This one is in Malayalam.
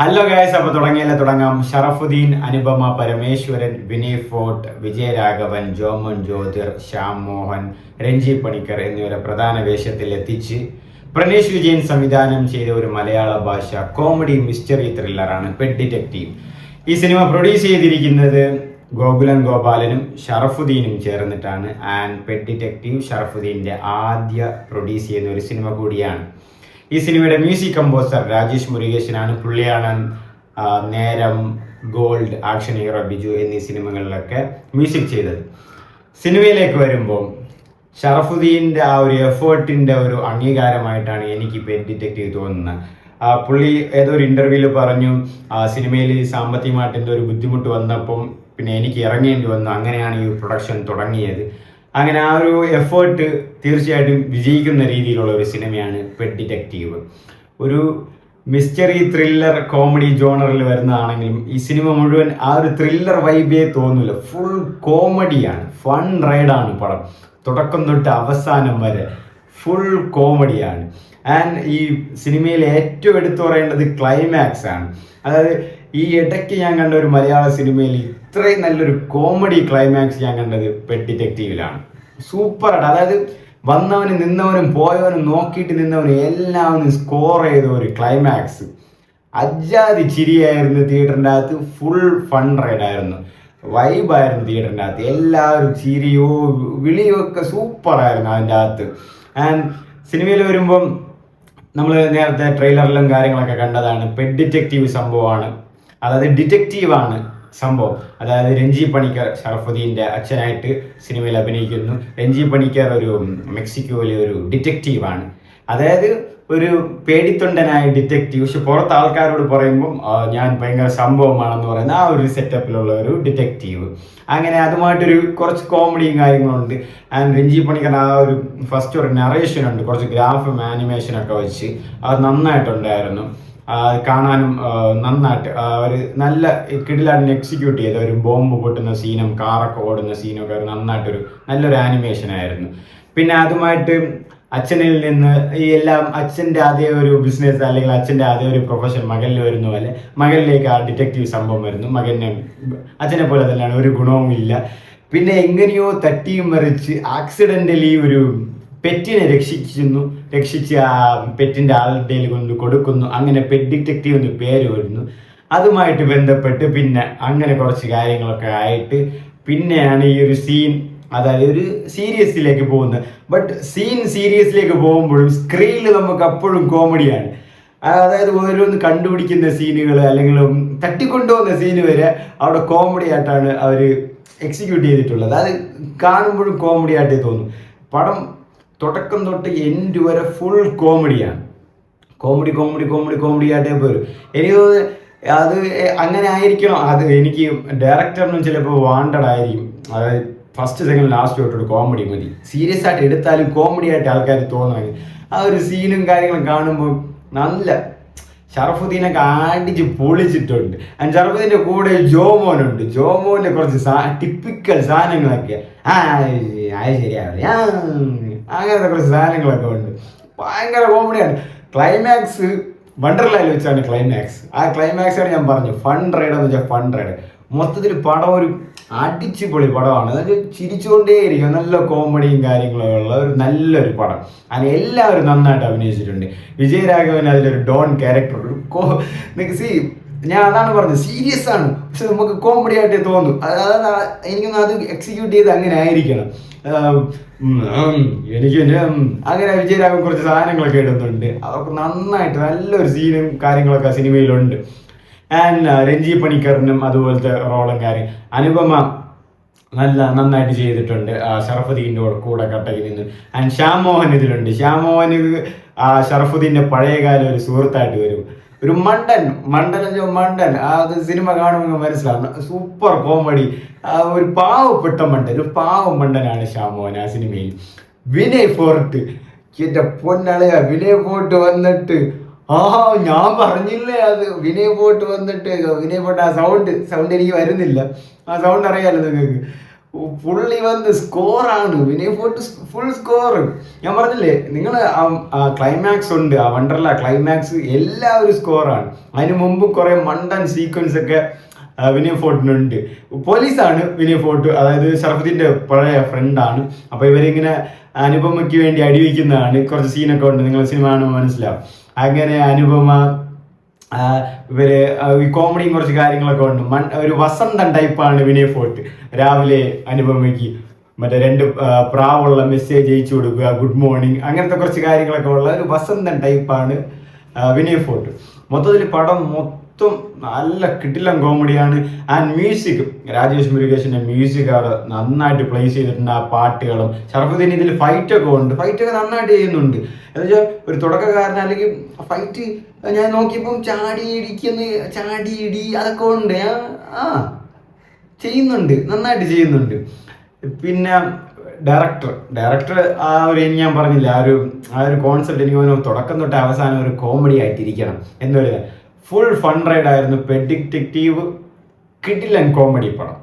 ഹലോ ഗായ്സ്, അപ്പോൾ തുടങ്ങാം. ഷറഫുദ്ദീൻ, അനുപമ പരമേശ്വരൻ, വിനയ് ഫോർട്ട്, വിജയരാഘവൻ, ജോമോൻ ജ്യോതിർ, ശ്യാം മോഹൻ, രഞ്ജി പണിക്കർ എന്നിവരെ പ്രധാന വേഷത്തിൽ എത്തിച്ച് പ്രണേഷ് വിജയൻ സംവിധാനം ചെയ്ത ഒരു മലയാള ഭാഷ കോമഡി മിസ്റ്ററി ത്രില്ലറാണ് പെറ്റ് ഡിറ്റക്റ്റീവ്. ഈ സിനിമ പ്രൊഡ്യൂസ് ചെയ്തിരിക്കുന്നത് ഗോകുലൻ ഗോപാലനും ഷറഫുദ്ദീനും ചേർന്നിട്ടാണ്. ആൻഡ് പെറ്റ് ഡിറ്റക്റ്റീവ് ഷറഫുദ്ദീൻ്റെ ആദ്യ പ്രൊഡ്യൂസ് ചെയ്യുന്ന ഒരു സിനിമ കൂടിയാണ്. ഈ സിനിമയുടെ മ്യൂസിക് കമ്പോസർ രാജേഷ് മുരുകേശനാണ്. പുള്ളിയാണ് നേരം, ഗോൾഡ്, ആക്ഷൻ ഹീറോ ബിജു എന്നീ സിനിമകളിലൊക്കെ മ്യൂസിക് ചെയ്തത്. സിനിമയിലേക്ക് വരുമ്പോൾ ഷറഫുദ്ദീൻ്റെ ആ ഒരു എഫേർട്ടിൻ്റെ ഒരു അംഗീകാരമായിട്ടാണ് എനിക്ക് പെറ്റ് ഡിറ്റക്റ്റീവ് തോന്നുന്നത്. പുള്ളി ഏതോ ഒരു ഇൻ്റർവ്യൂവിൽ പറഞ്ഞു, സിനിമയിൽ സാമ്പത്തികമായിട്ട് ഒരു ബുദ്ധിമുട്ട് വന്നപ്പം പിന്നെ എനിക്ക് ഇറങ്ങേണ്ടി വന്നു, അങ്ങനെയാണ് ഈ പ്രൊഡക്ഷൻ തുടങ്ങിയത്. അങ്ങനെ ആ ഒരു എഫേർട്ട് തീർച്ചയായിട്ടും വിജയിക്കുന്ന രീതിയിലുള്ള ഒരു സിനിമയാണ് പെറ്റ് ഡിറ്റക്റ്റീവ്. ഒരു മിസ്റ്ററി ത്രില്ലർ കോമഡി ജോണറിൽ വരുന്നതാണെങ്കിലും ഈ സിനിമ മുഴുവൻ ആ ഒരു ത്രില്ലർ വൈബേ തോന്നില്ല. ഫുൾ കോമഡിയാണ്, ഫൺ റൈഡാണ് പടം. തുടക്കം തൊട്ട് അവസാനം വരെ ഫുൾ കോമഡിയാണ്. ആൻഡ് ഈ സിനിമയിൽ ഏറ്റവും എടുത്തു പറയേണ്ടത് ക്ലൈമാക്സ് ആണ്. അതായത് ഈ ഇടയ്ക്ക് ഞാൻ കണ്ട ഒരു മലയാള സിനിമയിൽ ഇത്രയും നല്ലൊരു കോമഡി ക്ലൈമാക്സ് ഞാൻ കണ്ടത് പെറ്റ് ഡിറ്റക്റ്റീവിലാണ്. സൂപ്പറാണ്. അതായത് വന്നവനും നിന്നവനും പോയവനും നോക്കിയിട്ട് നിന്നവനും എല്ലാവരും സ്കോർ ചെയ്ത ഒരു ക്ലൈമാക്സ്. അജാതി ചിരിയായിരുന്നു തിയേറ്ററിൻ്റെ അകത്ത്. ഫുൾ ഫൺ റൈഡായിരുന്നു, വൈബായിരുന്നു തിയേറ്ററിൻ്റെ അകത്ത്. എല്ലാവരും ചിരിയോ വിളിയോ ഒക്കെ സൂപ്പറായിരുന്നു അതിൻ്റെ അകത്ത്. ആൻഡ് സിനിമയിൽ വരുമ്പം നമ്മൾ നേരത്തെ ട്രെയിലറിലും കാര്യങ്ങളൊക്കെ കണ്ടതാണ്. പെറ്റ് ഡിറ്റക്റ്റീവ് സംഭവമാണ്, അതായത് ഡിറ്റക്റ്റീവാണ് സംഭവം. അതായത് രഞ്ജി പണിക്കർ ഷറഫുദ്ദീൻ്റെ അച്ഛനായിട്ട് സിനിമയിൽ അഭിനയിക്കുന്നു. രഞ്ജി പണിക്കർ ഒരു മെക്സിക്കോയിലെ ഒരു ഡിറ്റക്റ്റീവാണ്. അതായത് ഒരു പേടിത്തൊണ്ടനായ ഡിറ്റക്റ്റീവ്, പക്ഷെ പുറത്ത് ആൾക്കാരോട് പറയുമ്പം ഞാൻ ഭയങ്കര സംഭവമാണെന്ന് പറയുന്ന ആ ഒരു സെറ്റപ്പിലുള്ള ഒരു ഡിറ്റക്റ്റീവ്. അങ്ങനെ അതുമായിട്ടൊരു കുറച്ച് കോമഡിയും കാര്യങ്ങളുണ്ട്. ആൻഡ് രഞ്ജി പണിക്കർ ആ ഒരു ഫസ്റ്റ് ഒരു നറേഷൻ ഉണ്ട്, കുറച്ച് ഗ്രാഫും ആനിമേഷനൊക്കെ വെച്ച് അത് നന്നായിട്ടുണ്ടായിരുന്നു. കാണാനും നന്നായിട്ട് ഒരു നല്ല കിടിലായിട്ട് എക്സിക്യൂട്ട് ചെയ്ത ഒരു ബോംബ് പൊട്ടുന്ന സീനും കാറൊക്കെ ഓടുന്ന സീനും ഒക്കെ നന്നായിട്ടൊരു നല്ലൊരു ആനിമേഷൻ ആയിരുന്നു. പിന്നെ അതുമായിട്ട് അച്ഛനിൽ നിന്ന് ഈ എല്ലാം അച്ഛൻ്റെ അതേ ഒരു ബിസിനസ് അല്ലെങ്കിൽ അച്ഛൻ്റെ അതേ ഒരു പ്രൊഫഷൻ മകനിൽ വരുന്ന പോലെ മകനിലേക്ക് ആ ഡിറ്റക്റ്റീവ് സംഭവം വരുന്നു. മകനെ അച്ഛനെ പോലെ തന്നെയാണ്, ഒരു ഗുണവും ഇല്ല. പിന്നെ എങ്ങനെയോ തട്ടിയും മറിച്ച് ആക്സിഡൻ്റലി ഒരു പെറ്റിനെ രക്ഷിച്ച് ആ പെറ്റിൻ്റെ ആളുടെ കൊണ്ട് കൊടുക്കുന്നു. അങ്ങനെ പെറ്റ് ഡിറ്റക്റ്റീവ് എന്ന് പേര് വരുന്നു. അതുമായിട്ട് ബന്ധപ്പെട്ട് പിന്നെ അങ്ങനെ കുറച്ച് കാര്യങ്ങളൊക്കെ ആയിട്ട് പിന്നെയാണ് ഈ ഒരു സീൻ, അതായത് ഒരു സീരിയസിലേക്ക് പോകുന്നത്. ബട്ട് സീരിയസിലേക്ക് പോകുമ്പോഴും സ്ക്രീനിൽ നമുക്ക് അപ്പോഴും കോമഡിയാണ്. അതായത് ഓരോന്ന് കണ്ടുപിടിക്കുന്ന സീനുകൾ അല്ലെങ്കിൽ തട്ടിക്കൊണ്ടുപോകുന്ന സീന് വരെ അവിടെ കോമഡി ആയിട്ടാണ് അവർ എക്സിക്യൂട്ട് ചെയ്തിട്ടുള്ളത്. അത് കാണുമ്പോഴും കോമഡി ആയിട്ടേ തോന്നും. പടം തുടക്കം തൊട്ട് എൻഡ് വരെ ഫുൾ കോമഡിയാണ്. കോമഡി ആയിട്ടേ പോരും. എനിക്ക് അത് അങ്ങനെ ആയിരിക്കണം. അത് എനിക്ക് ഡയറക്ടറിനും ചിലപ്പോൾ വാണ്ടഡ് ആയിരിക്കും. അതായത് ഫസ്റ്റ് സെക്കൻഡ് ലാസ്റ്റ് തൊട്ടൊരു കോമഡി മതി, സീരിയസ് ആയിട്ട് എടുത്താലും കോമഡി ആയിട്ട് ആൾക്കാർ തോന്നണമെങ്കിൽ ആ ഒരു സീനും കാര്യങ്ങളും കാണുമ്പോൾ നല്ല ഷറഫുദ്ദീനൊക്കെ അടിച്ച് പൊളിച്ചിട്ടുണ്ട്. ആൻഡ് ഷറഫുദ്ദീൻ്റെ കൂടെ ജോമോനുണ്ട്. ജോമോൻ്റെ കുറച്ച് ടിപ്പിക്കൽ സാധനങ്ങളൊക്കെ അത് ശരിയാവില്ല, അങ്ങനത്തെ കുറച്ച് സാധനങ്ങളൊക്കെ ഉണ്ട്. ഭയങ്കര കോമഡിയാണ്. ക്ലൈമാക്സ് വണ്ടർലായിൽ വെച്ചാണ് ക്ലൈമാക്സ്. ആ ക്ലൈമാക്സാണ് ഞാൻ പറഞ്ഞു ഫൺ റൈഡ് എന്ന് വെച്ചാൽ ഫൺ റൈഡ്. മൊത്തത്തിൽ പടം ഒരു അടിച്ചു പൊളി പടമാണ്. അതായത് ചിരിച്ചുകൊണ്ടേയിരിക്കും. നല്ല കോമഡിയും കാര്യങ്ങളും ഉള്ള ഒരു നല്ലൊരു പടം. അങ്ങനെ എല്ലാവരും നന്നായിട്ട് അഭിനയിച്ചിട്ടുണ്ട്. വിജയരാഘവൻ അതിലൊരു ഡോൺ ക്യാരക്ടർ ഞാൻ അതാണ് പറഞ്ഞത്, സീരിയസ് ആണ് പക്ഷെ നമുക്ക് കോമഡി ആയിട്ടേ തോന്നും. അതായത് എനിക്കൊന്ന് അത് എക്സിക്യൂട്ട് ചെയ്ത് അങ്ങനെ ആയിരിക്കണം. എനിക്ക് അങ്ങനെ വിജയരാഘവൻ കുറച്ച് സാധനങ്ങളൊക്കെ ഇടുന്നുണ്ട്. അതൊക്കെ നന്നായിട്ട് നല്ലൊരു സീനും കാര്യങ്ങളൊക്കെ സിനിമയിലുണ്ട്. ആൻഡ് രഞ്ജി പണിക്കറിനും അതുപോലത്തെ റോളും കാര്യം. അനുപമ നന്നായിട്ട് ചെയ്തിട്ടുണ്ട് ഷറഫുദ്ദീൻ്റെ കൂടെ കട്ടയിൽ നിന്ന്. ആൻഡ് ശ്യാം മോഹൻ ഇതിലുണ്ട്. ശ്യാം മോഹന് ഷറഫുദ്ദീൻ്റെ പഴയകാല ഒരു സുഹൃത്തായിട്ട് വരും. ഒരു മണ്ടൻ അത് സിനിമ കാണുമ്പോൾ മനസ്സിലാവും. Super comedy. ഒരു പാവപ്പെട്ട മണ്ടൻ, ഒരു പാവം മണ്ടനാണ് ശ്യാം മോഹൻ ആ സിനിമയിൽ. വിനയ് ഫോർട്ട്, എൻ്റെ പൊന്നളയ വിനയ് ഫോർട്ട് വന്നിട്ട് ഞാൻ പറഞ്ഞില്ലേ, അത് വിനയ് ഫോർട്ട് വന്നിട്ട് ആ സൗണ്ട് എനിക്ക് വരുന്നില്ല. ആ സൗണ്ട് അറിയാലോ നിങ്ങൾക്ക്. പുള്ളി വന്ന് സ്കോറാണ്, വിനയ് ഫോർട്ട് ഫുൾ സ്കോർ. ഞാൻ പറഞ്ഞില്ലേ നിങ്ങൾ ക്ലൈമാക്സ് ഉണ്ട്, ആ വണ്ടർല ക്ലൈമാക്സ് എല്ലാവരും സ്കോറാണ്. അതിന് മുമ്പ് കുറെ മണ്ടൻ സീക്വൻസ് ഒക്കെ വിനയ് ഫോർട്ടിനുണ്ട്. പോലീസാണ് വിനയ് ഫോർട്ട്, അതായത് ഷറഫുദ്ദീൻ്റെ പഴയ ഫ്രണ്ടാണ്. അപ്പോൾ ഇവരിങ്ങനെ അനുപമയ്ക്ക് വേണ്ടി അടിവെക്കുന്നതാണ്. കുറച്ച് സീനൊക്കെ ഉണ്ട്, നിങ്ങൾ സിനിമ കാണുമ്പോൾ മനസ്സിലാവും. അങ്ങനെ അനുപമ ഇവര് ഈ കോമഡിയും കുറച്ച് കാര്യങ്ങളൊക്കെ ഉണ്ട്. ഒരു വസന്തൻ ടൈപ്പാണ് വിനയ് ഫോർട്ട്. രാവിലെ അനുപമയ്ക്ക് മറ്റേ 2 പ്രാവുള്ള മെസ്സേജ് അയച്ചു കൊടുക്കുക, ഗുഡ് മോർണിംഗ്, അങ്ങനത്തെ കുറച്ച് കാര്യങ്ങളൊക്കെ ഉള്ള ഒരു വസന്തൻ ടൈപ്പാണ് വിനയ് ഫോർട്ട്. മൊത്തത്തിൽ പടം മൊത്തം നല്ല കിടിലൻ കോമഡിയാണ്. ആൻഡ് മ്യൂസിക്, രാജേഷ് മുരുകേഷിന്റെ മ്യൂസിക് അവിടെ നന്നായിട്ട് പ്ലേസ് ചെയ്തിട്ടുണ്ട്. ആ പാട്ടുകളും ഷറഫുദ്ദീൻ ഇതിൽ ഫൈറ്റൊക്കെ ഉണ്ട്, ഫൈറ്റൊക്കെ നന്നായിട്ട് ചെയ്യുന്നുണ്ട്. എന്ന് വെച്ചാൽ ഒരു തുടക്കക്കാരൻ അല്ലെങ്കിൽ ഫൈറ്റ് ഞാൻ നോക്കിയപ്പം ചാടി ഇടി അതൊക്കെ ഉണ്ട്. ചെയ്യുന്നുണ്ട്, നന്നായിട്ട് ചെയ്യുന്നുണ്ട്. പിന്നെ ഡയറക്ടർ ആ ഒരു ഞാൻ പറഞ്ഞില്ല, ആ ഒരു കോൺസെപ്റ്റ് എനിക്ക് തുടക്കം തൊട്ട് അവസാനം ഒരു കോമഡി ആയിട്ടിരിക്കണം എന്നൊരു ഫുൾ ഫൺ റൈഡ് ആയിരുന്നു. പെഡിക്റ്റീവ് കിടിലൻ കോമഡി പടം.